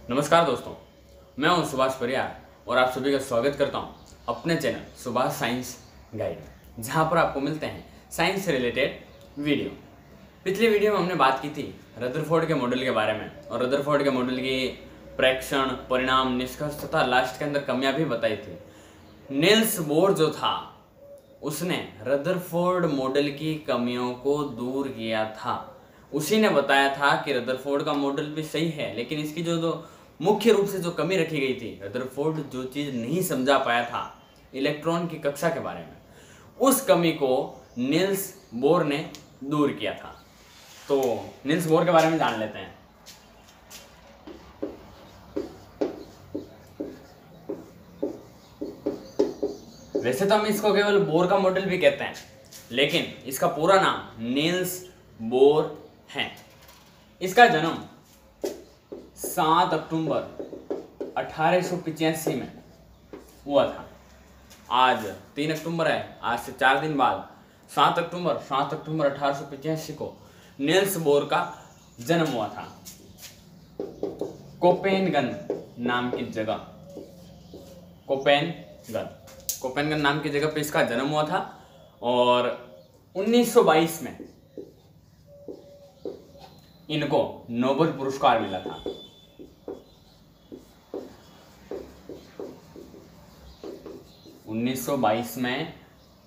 नमस्कार दोस्तों, मैं हूं सुभाष परियार और आप सभी का स्वागत करता हूं अपने चैनल सुभाष साइंस गाइड, जहां पर आपको मिलते हैं साइंस से रिलेटेड वीडियो। पिछले वीडियो में हमने बात की थी रदरफोर्ड के मॉडल के बारे में और रदरफोर्ड के मॉडल की प्रेक्षण, परिणाम, निष्कर्ष तथा लास्ट के अंदर कमियां भी बताई थी। नील्स बोर जो था उसने रदरफोर्ड मॉडल की कमियों को दूर किया था। उसी ने बताया था कि रदरफोर्ड का मॉडल भी सही है, लेकिन इसकी जो मुख्य रूप से जो कमी रखी गई थी, रदरफोर्ड जो चीज़ नहीं समझा पाया था इलेक्ट्रॉन की कक्षा के बारे में, उस कमी को नील्स बोर ने दूर किया था। तो नील्स बोर के बारे में जान लेते हैं। वैसे तो हम इसको केवल बोर का मॉडल भी कहते हैं, लेकिन इसका पूरा नाम नील्स बोर है। इसका जन्म 7 अक्टूबर 1885 में हुआ था। आज 3 अक्टूबर है, आज से 4 दिन बाद 7 अक्टूबर 1885 को नील्स बोर का जन्म हुआ था। कोपेनगन नाम की जगह, कोपेनगन नाम की जगह पे इसका जन्म हुआ था और 1922 में इनको नोबेल पुरस्कार मिला था। (1922) में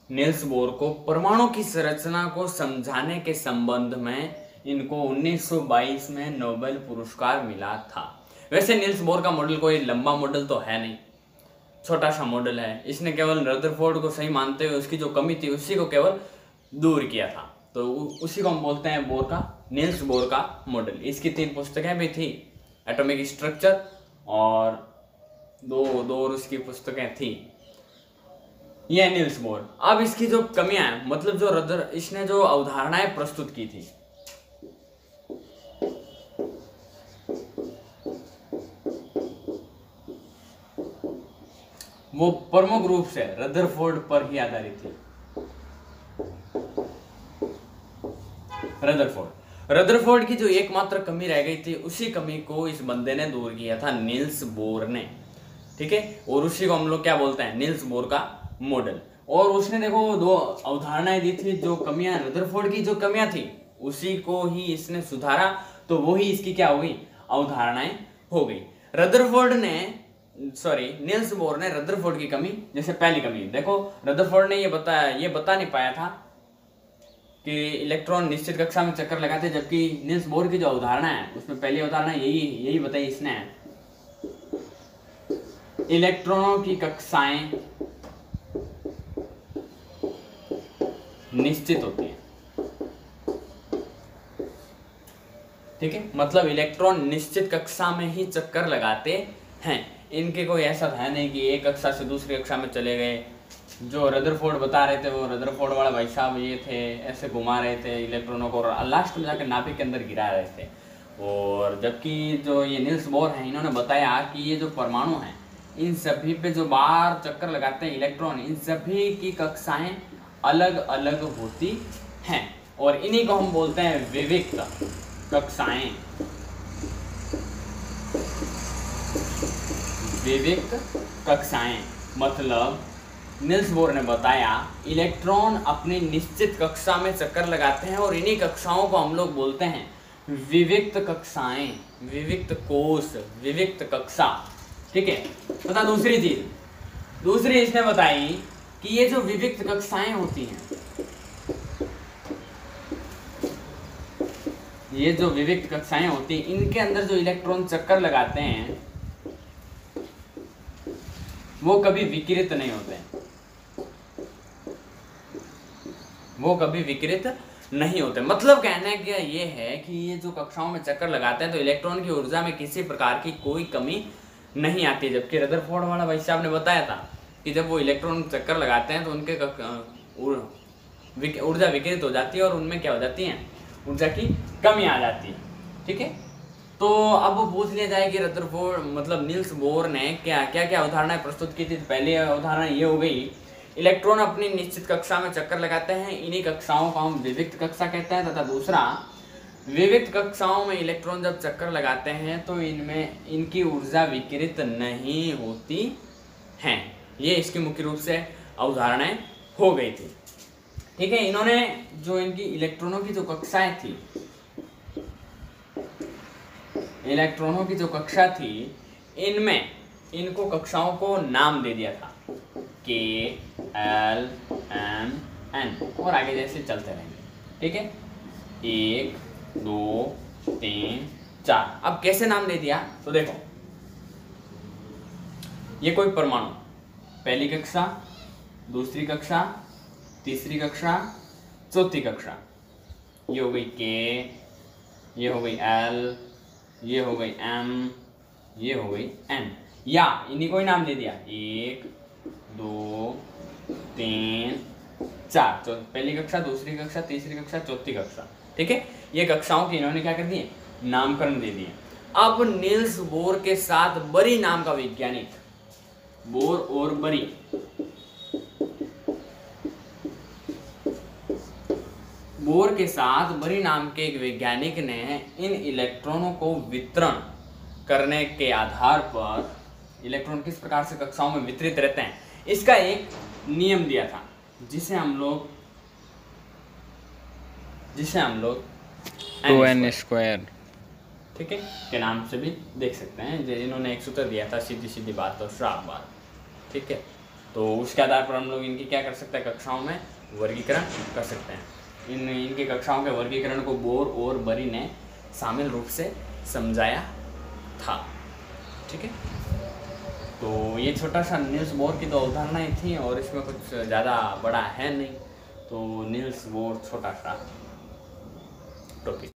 नील्स बोर को परमाणु की संरचना को समझाने के संबंध में इनको 1922 में नोबेल पुरस्कार मिला था। वैसे नील्स बोर का मॉडल कोई लंबा मॉडल तो है नहीं, छोटा सा मॉडल है। इसने केवल रदरफोर्ड को सही मानते हुए उसकी जो कमी थी उसी को केवल दूर किया था। तो उसी को हम बोलते हैं नील्स बोर का मॉडल। इसकी 3 पुस्तकें भी थी, एटॉमिक स्ट्रक्चर और दो और उसकी पुस्तकें थी। यह नील्स बोर। अब इसकी जो कमियां हैं, मतलब जो इसने जो अवधारणाएं प्रस्तुत की थी, वो प्रमुख रूप से रदरफोर्ड पर ही आधारित थी। रदरफोर्ड की जो एकमात्र कमी रह गई थी, उसी कमी को इस बंदे ने दूर किया था, नील्स बोर ने। ठीक है, और उसी को हम लोग क्या बोलते हैं, नील्स बोर का मॉडल। और उसने देखो 2 अवधारणाएं दी थी, जो कमियां रदरफोर्ड की जो कमियां थी उसी को ही इसने सुधारा, तो वही इसकी क्या हो गई, अवधारणाएं हो गई। नील्स बोर ने रदरफोर्ड की कमी, जैसे पहली कमी देखो, रदरफोर्ड ने ये बता नहीं पाया था कि इलेक्ट्रॉन निश्चित कक्षा में चक्कर लगाते, जबकि नील्स बोर की जो अवधारणा है उसमें पहली अवधारणा यही बताई इसने, इलेक्ट्रॉनों की कक्षाएं निश्चित होती हैं। ठीक है, मतलब इलेक्ट्रॉन निश्चित कक्षा में ही चक्कर लगाते हैं। इनके कोई ऐसा था नहीं कि एक कक्षा से दूसरी कक्षा में चले गए। जो रदरफोर्ड बता रहे थे, वो रदरफोर्ड वाला भाई साहब ये थे, ऐसे घुमा रहे थे इलेक्ट्रॉनों को और लास्ट में जाकर नाभिक के अंदर गिरा रहे थे। और जबकि जो ये नील्स बोर हैं, इन्होंने बताया कि ये जो परमाणु हैं, इन सभी पे जो बाहर चक्कर लगाते हैं इलेक्ट्रॉन, इन सभी की कक्षाएं अलग अलग होती हैं और इन्हीं को हम बोलते हैं विविक्त कक्षाएं। विविक्त कक्षाएं मतलब नील्स बोर ने बताया इलेक्ट्रॉन अपनी निश्चित कक्षा में चक्कर लगाते हैं और इन्हीं कक्षाओं को हम लोग बोलते हैं विविक्त कक्षाएं, विविक्त कोश, विविक्त कक्षा। ठीक है, तथा दूसरी इसने बताई कि ये जो विविक्त कक्षाएं होती हैं, ये जो विविक्त कक्षाएं होती हैं, इनके अंदर जो इलेक्ट्रॉन चक्कर लगाते हैं वो कभी विकिरित नहीं होते हैं, वो कभी विकिरित नहीं होते। मतलब कहने का ये है कि ये जो कक्षाओं में चक्कर लगाते हैं तो इलेक्ट्रॉन की ऊर्जा में किसी प्रकार की कोई कमी नहीं आती। जबकि रदरफोर्ड वाला भाई साहब ने बताया था कि जब वो इलेक्ट्रॉन चक्कर लगाते हैं तो उनके ऊर्जा विकिरित हो जाती है और उनमें क्या हो जाती है, ऊर्जा की कमी आ जाती है। ठीक है, तो अब पूछ लिया जाए कि रदरफोर्ड मतलब नील्स बोर ने क्या अवधारणाएं प्रस्तुत की थी। पहली अवधारणा ये हो गई, इलेक्ट्रॉन अपनी निश्चित कक्षा में चक्कर लगाते हैं, इन्हीं कक्षाओं को हम विविक्त कक्षा कहते हैं। तथा दूसरा, विविध कक्षाओं में इलेक्ट्रॉन जब चक्कर लगाते हैं तो इनमें इनकी ऊर्जा विकिरित नहीं होती हैं। ये इसकी मुख्य रूप से अवधारणाएं हो गई थी। ठीक है, इन्होंने जो इनकी इलेक्ट्रॉनों की जो कक्षाएं थी, इलेक्ट्रॉनों की जो कक्षा थी, इनमें इनको कक्षाओं को नाम दे दिया था K, L, M, N और आगे जैसे चलते रहेंगे। ठीक है, 1, 2, 3, 4। अब कैसे नाम दे दिया तो देखो, ये कोई परमाणु, पहली कक्षा, दूसरी कक्षा, तीसरी कक्षा, चौथी कक्षा, ये हो गई K, ये हो गई L, ये हो गई M, ये हो गई N, या इन्हीं को ही नाम दे दिया 1, 2, 3, 4। तो पहली कक्षा, दूसरी कक्षा, तीसरी कक्षा, चौथी कक्षा। ठीक है, ये कक्षाओं के इन्होंने क्या कर दिए, नामकरण दे दिए। अब नील्स बोर के साथ बरी नाम का वैज्ञानिक, बोर और बरी, बोर के साथ बरी नाम के एक वैज्ञानिक ने इन इलेक्ट्रॉनों को वितरण करने के आधार पर, इलेक्ट्रॉन किस प्रकार से कक्षाओं में वितरित रहते हैं, इसका एक नियम दिया था, जिसे हम लोग 2n², ठीक है, के नाम से भी देख सकते हैं। इन्होंने एक सूत्र दिया था, सीधी सीधी बात और श्राप बात। ठीक है, तो उसके आधार पर हम लोग इनकी क्या कर सकते हैं, कक्षाओं में वर्गीकरण कर सकते हैं। इनकी कक्षाओं के वर्गीकरण को बोर और बरी ने शामिल रूप से समझाया था। ठीक है, तो ये छोटा सा नील्स बोर की तो अवधारणाएं थी और इसमें कुछ ज़्यादा बड़ा है नहीं, तो नील्स बोर छोटा सा टॉपिक।